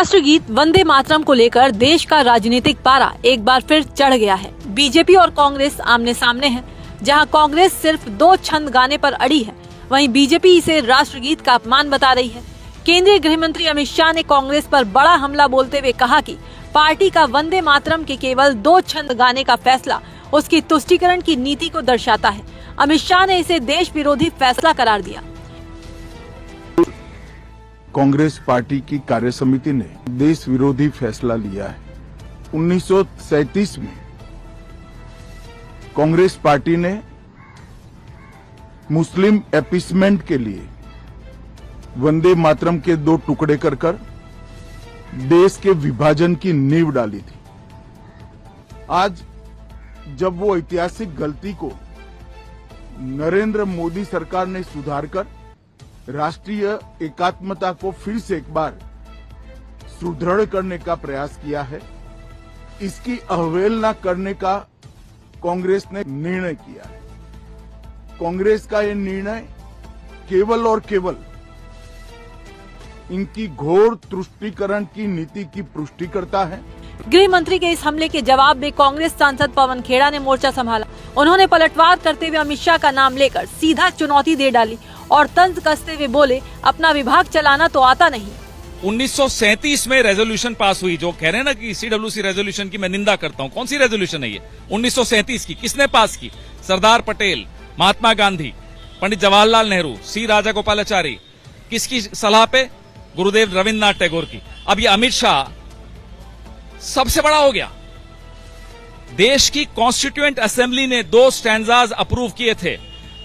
राष्ट्रगीत वंदे मातरम को लेकर देश का राजनीतिक पारा एक बार फिर चढ़ गया है। बीजेपी और कांग्रेस आमने सामने है। जहां कांग्रेस सिर्फ 2 छंद गाने पर अड़ी है, वहीं बीजेपी इसे राष्ट्रगीत का अपमान बता रही है। केंद्रीय गृह मंत्री अमित शाह ने कांग्रेस पर बड़ा हमला बोलते हुए कहा कि पार्टी का वंदे मातरम के केवल 2 छंद गाने का फैसला उसकी तुष्टीकरण की नीति को दर्शाता है। अमित शाह ने इसे देश विरोधी फैसला करार दिया। कांग्रेस पार्टी की कार्य समिति ने देश विरोधी फैसला लिया है। 1937 में कांग्रेस पार्टी ने मुस्लिम अपीसमेंट के लिए वंदे मातरम के 2 टुकड़े कर देश के विभाजन की नींव डाली थी। आज जब वो ऐतिहासिक गलती को नरेंद्र मोदी सरकार ने सुधार कर राष्ट्रीय एकात्मता को फिर से एक बार सुदृढ़ करने का प्रयास किया है, इसकी अवहेलना करने का कांग्रेस ने निर्णय किया है। कांग्रेस का ये निर्णय केवल और केवल इनकी घोर तुष्टीकरण की नीति की पुष्टि करता है। गृह मंत्री के इस हमले के जवाब में कांग्रेस सांसद पवन खेड़ा ने मोर्चा संभाला। उन्होंने पलटवार करते हुए अमित शाह का नाम लेकर सीधा चुनौती दे डाली और तंज कसते हुए बोले, अपना विभाग चलाना तो आता नहीं। 1937 में रेजोल्यूशन पास हुई, जो कह रहे हैं ना कि सीडब्ल्यूसी रेजोल्यूशन की मैं निंदा करता हूं। कौन सी रेजोल्यूशन है ये? 1937 की। किसने पास की? सरदार पटेल, महात्मा गांधी, पंडित जवाहरलाल नेहरू, सी राजागोपालाचारी। किसकी सलाह पे? गुरुदेव रविन्द्रनाथ टैगोर की। अब ये अमित शाह सबसे बड़ा हो गया। देश की कॉन्स्टिट्यूएंट असेंबली ने 2 स्टैंजाज अप्रूव किए थे।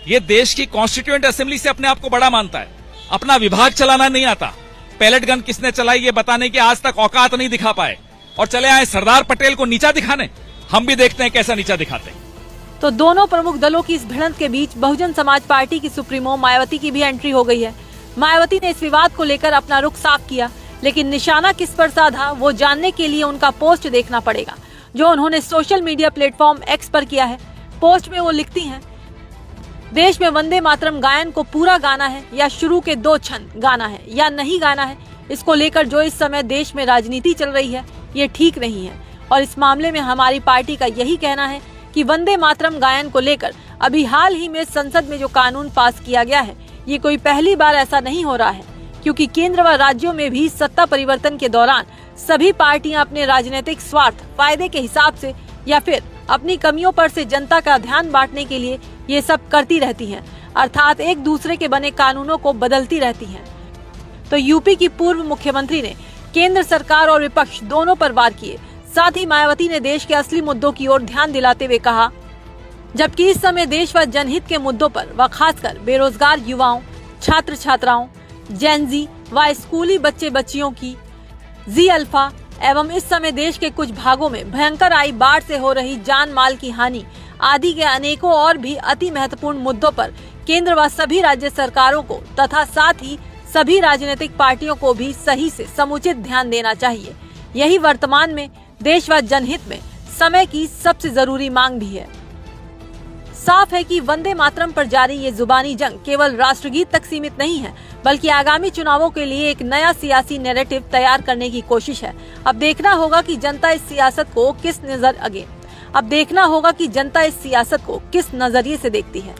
ये देश की कॉन्स्टिट्यूएंट असेंबली से अपने आप को बड़ा मानता है। अपना विभाग चलाना नहीं आता। पैलेट गन किसने चलाई ये बताने की आज तक औकात नहीं दिखा पाए और चले आए सरदार पटेल को नीचा दिखाने। हम भी देखते हैं कैसा नीचा दिखाते हैं। तो दोनों प्रमुख दलों की इस भिड़ंत के बीच बहुजन समाज पार्टी की सुप्रीमो मायावती की भी एंट्री हो गई है। मायावती ने इस विवाद को लेकर अपना रुख साफ किया, लेकिन निशाना किस पर साधा वो जानने के लिए उनका पोस्ट देखना पड़ेगा, जो उन्होंने सोशल मीडिया प्लेटफॉर्म एक्स पर किया है। पोस्ट में वो लिखती हैं, देश में वंदे मातरम गायन को पूरा गाना है या शुरू के 2 छंद गाना है या नहीं गाना है। इसको लेकर जो इस समय देश में राजनीति चल रही है ये ठीक नहीं है और इस मामले में हमारी पार्टी का यही कहना है कि वंदे मातरम गायन को लेकर अभी हाल ही में संसद में जो कानून पास किया गया है, ये कोई पहली बार ऐसा नहीं हो रहा है, क्योंकि केंद्र व राज्यों में भी सत्ता परिवर्तन के दौरान सभी पार्टियां अपने राजनीतिक स्वार्थ फायदे के हिसाब से या फिर अपनी कमियों पर से जनता का ध्यान बांटने के लिए ये सब करती रहती हैं, अर्थात एक दूसरे के बने कानूनों को बदलती रहती हैं। तो यूपी की पूर्व मुख्यमंत्री ने केंद्र सरकार और विपक्ष दोनों पर वार किए। साथ ही मायावती ने देश के असली मुद्दों की ओर ध्यान दिलाते हुए कहा, जबकि इस समय देश व जनहित के मुद्दों पर व खासकर बेरोजगार युवाओं, छात्र छात्राओं, जेनजी व स्कूली बच्चे बच्चियों की जी अल्फा एवं इस समय देश के कुछ भागों में भयंकर आई बाढ़ से हो रही जान माल की हानि आदि के अनेकों और भी अति महत्वपूर्ण मुद्दों पर केंद्र व सभी राज्य सरकारों को तथा साथ ही सभी राजनीतिक पार्टियों को भी सही से समुचित ध्यान देना चाहिए। यही वर्तमान में देश व जनहित में समय की सबसे जरूरी मांग भी है। साफ है कि वंदे मातरम पर जारी ये जुबानी जंग केवल राष्ट्रगीत तक सीमित नहीं है, बल्कि आगामी चुनावों के लिए एक नया सियासी नैरेटिव तैयार करने की कोशिश है। अब देखना होगा कि जनता इस सियासत को किस नजरिए से देखती है।